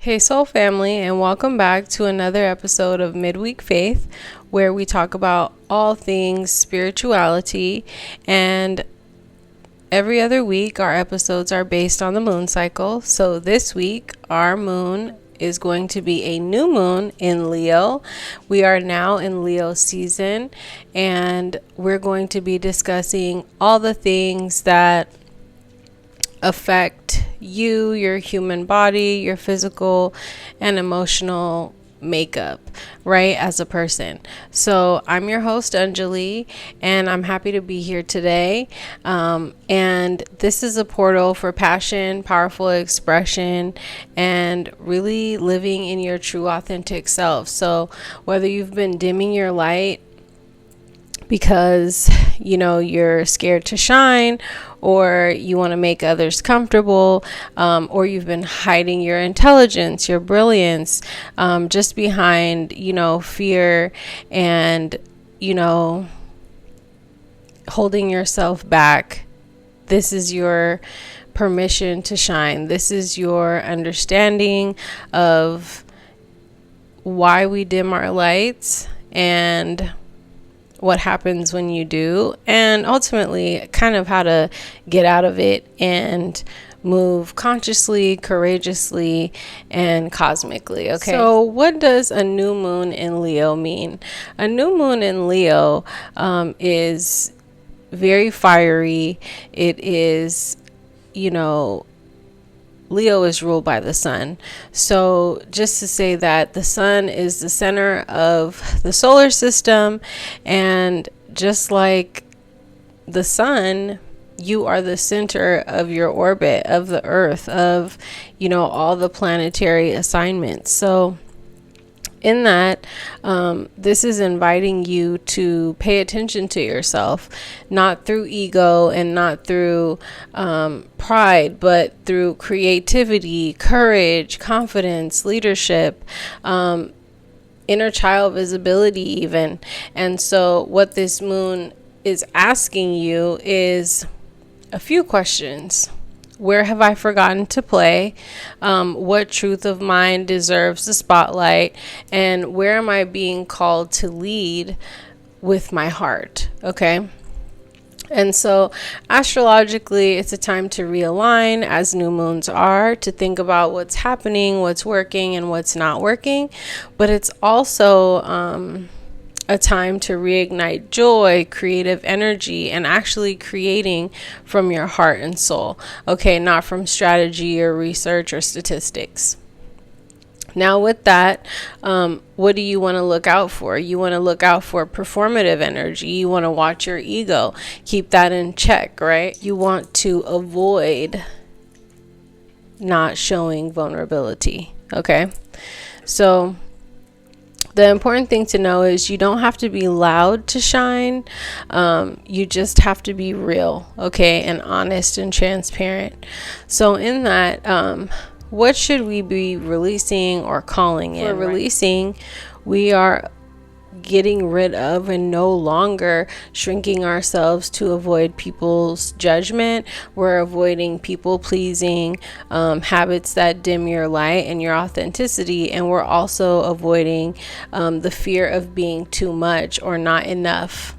Hey, soul family, and welcome back to another episode of Midweek Faith, where we talk about all things spirituality. And every other week, our episodes are based on the moon cycle. So this week, our moon is going to be a new moon in Leo. We are now in Leo season, and we're going to be discussing all the things that affect you, your human body, your physical and emotional makeup, right, as a person. So I'm your host, Anjali, and I'm happy to be here today. And this is a portal for passion, powerful expression, and really living in your true authentic self. So whether you've been dimming your light because you're scared to shine, or you want to make others comfortable, or you've been hiding your intelligence, your brilliance, just behind fear and holding yourself back. This is your permission to shine. This is your understanding of why we dim our lights and what happens when you do, and ultimately kind of how to get out of it and move consciously, courageously, and cosmically. Okay, so what does a new moon in Leo mean? A new moon in Leo is very fiery. It is, Leo is ruled by the sun. So just to say that the sun is the center of the solar system, and just like the sun, you are the center of your orbit, of the earth, of all the planetary assignments. So in that, this is inviting you to pay attention to yourself, not through ego and not through pride, but through creativity, courage, confidence, leadership, inner child visibility even. And so what this moon is asking you is a few questions. Where have I forgotten to play? What truth of mine deserves the spotlight? And where am I being called to lead with my heart? Okay. And so astrologically, it's a time to realign, as new moons are, to think about what's happening, what's working, and what's not working. But it's also a time to reignite joy, creative energy, and actually creating from your heart and soul. Okay, not from strategy or research or statistics. Now with that, what do you want to look out for? You want to look out for performative energy. You want to watch your ego. Keep that in check, right? You want to avoid not showing vulnerability. Okay, so the important thing to know is you don't have to be loud to shine. You just have to be real, okay, and honest and transparent. So in that, what should we be releasing or calling in? For releasing, we are getting rid of and no longer shrinking ourselves to avoid people's judgment. We're avoiding people pleasing, habits that dim your light and your authenticity, and we're also avoiding the fear of being too much or not enough.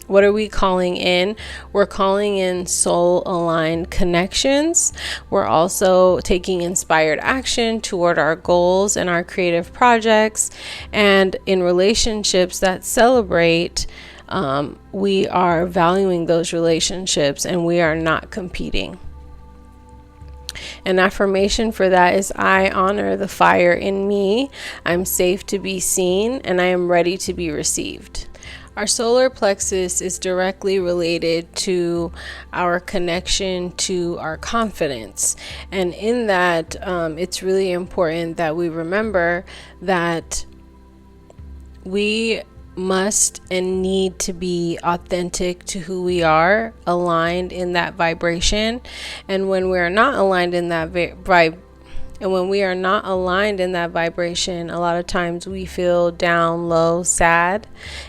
What are we calling in? We're calling in soul-aligned connections. We're also taking inspired action toward our goals and our creative projects. And in relationships that celebrate, we are valuing those relationships and we are not competing. An affirmation for that is, I honor the fire in me. I'm safe to be seen and I am ready to be received. Our solar plexus is directly related to our connection to our confidence. And in that, it's really important that we remember that we must and need to be authentic to who we are, aligned in that vibration. And when we're not aligned in that when we are not aligned in that vibration, a lot of times we feel down, low, sad,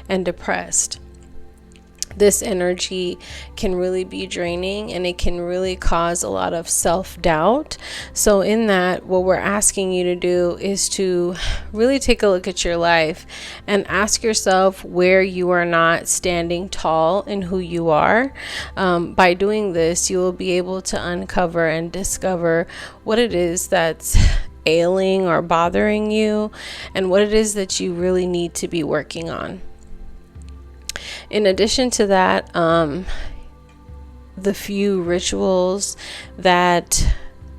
and depressed. This energy can really be draining, and it can really cause a lot of self-doubt. So in that, what we're asking you to do is to really take a look at your life and ask yourself where you are not standing tall in who you are. By doing this, you will be able to uncover and discover what it is that's ailing or bothering you, and what it is that you really need to be working on. In addition to that, the few rituals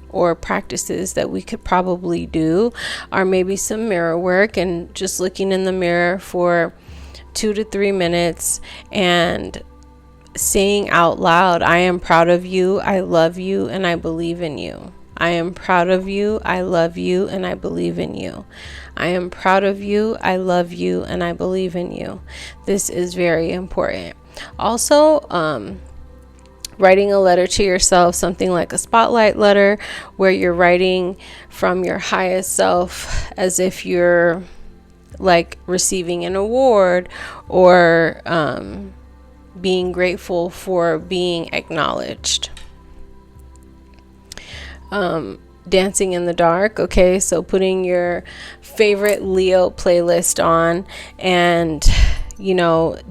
or practices that we could probably do are maybe some mirror work, and just looking in the mirror for 2 to 3 minutes and saying out loud, I am proud of you, I love you, and I believe in you. I am proud of you, I love you, and I believe in you. I am proud of you, I love you, and I believe in you. This is very important. Also, writing a letter to yourself, something like a spotlight letter, where you're writing from your highest self as if you're like receiving an award, or being grateful for being acknowledged. Dancing in the dark. Okay, so putting your favorite Leo playlist on and,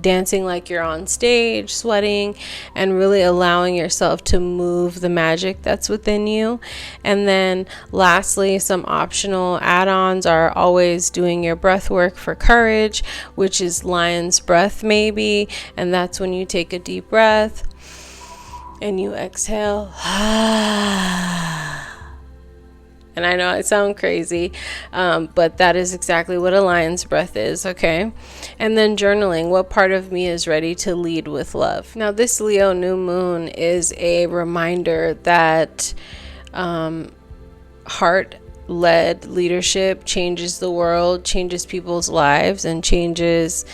dancing like you're on stage, sweating, and really allowing yourself to move the magic that's within you. And then lastly, some optional add-ons are always doing your breath work for courage, which is lion's breath maybe, and that's when you take a deep breath and you exhale. And I know I sound crazy, but that is exactly what a lion's breath is, okay? And then journaling, what part of me is ready to lead with love? Now, this Leo new moon is a reminder that heart-led leadership changes the world, changes people's lives, and changes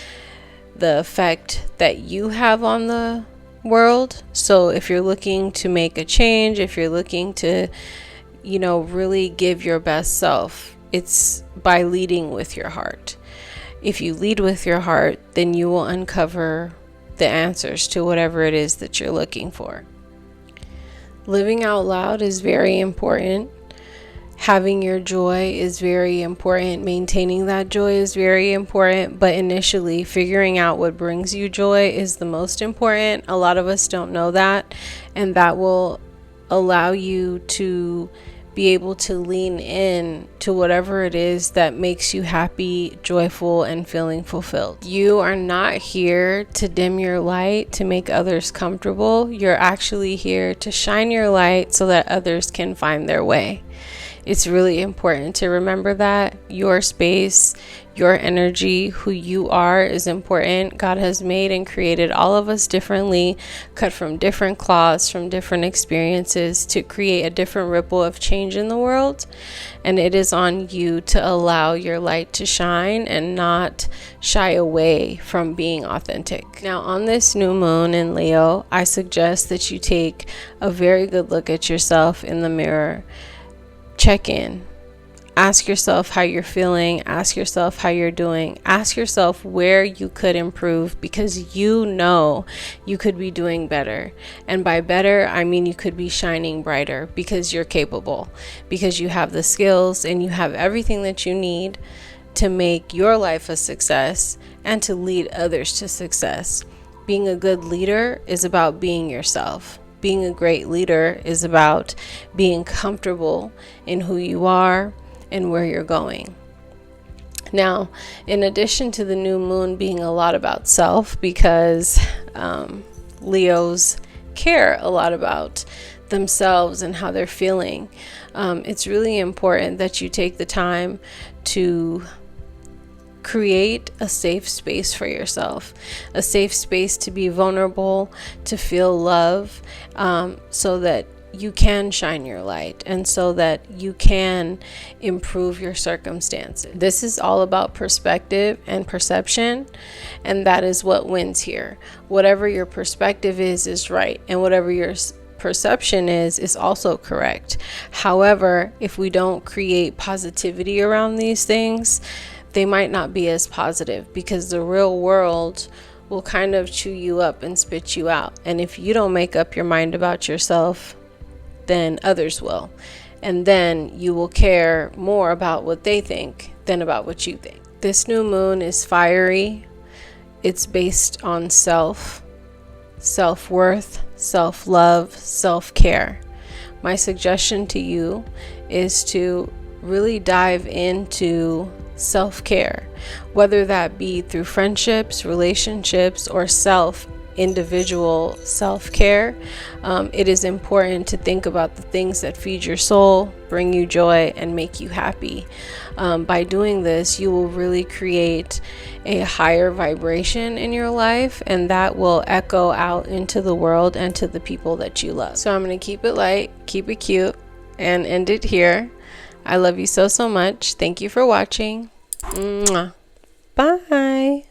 the effect that you have on the world. So if you're looking to make a change, if you're looking to really give your best self, it's by leading with your heart. If you lead with your heart, then you will uncover the answers to whatever it is that you're looking for. Living out loud is very important. Having your joy is very important. Maintaining that joy is very important. But initially, figuring out what brings you joy is the most important. A lot of us don't know that, and that will allow you to be able to lean in to whatever it is that makes you happy, joyful, and feeling fulfilled. You are not here to dim your light to make others comfortable. You're actually here to shine your light so that others can find their way. It's really important to remember that your space, your energy, who you are is important. God has made and created all of us differently, cut from different cloths, from different experiences to create a different ripple of change in the world. And it is on you to allow your light to shine and not shy away from being authentic. Now, on this new moon in Leo, I suggest that you take a very good look at yourself in the mirror. Check in. Ask yourself how you're feeling. Ask yourself how you're doing. Ask yourself where you could improve, because you know you could be doing better. And by better, I mean you could be shining brighter, because you're capable, because you have the skills and you have everything that you need to make your life a success and to lead others to success. Being a good leader is about being yourself. Being a great leader is about being comfortable in who you are and where you're going. Now, in addition to the new moon being a lot about self, because Leos care a lot about themselves and how they're feeling, it's really important that you take the time to create a safe space for yourself, a safe space to be vulnerable, to feel love, so that you can shine your light and so that you can improve your circumstances. This is all about perspective and perception, and that is what wins here. Whatever your perspective is right, and whatever your perception is also correct. However, if we don't create positivity around these things, they might not be as positive, because the real world will kind of chew you up and spit you out. And if you don't make up your mind about yourself, then others will. And then you will care more about what they think than about what you think. This new moon is fiery. It's based on self-worth, self-love, self-care. My suggestion to you is to really dive into self-care, whether that be through friendships, relationships, or individual self-care. It is important to think about the things that feed your soul, bring you joy, and make you happy. By doing this, you will really create a higher vibration in your life, and that will echo out into the world and to the people that you love. So I'm going to keep it light, keep it cute, and end it here. I love you so much. Thank you for watching. Mwah. Bye.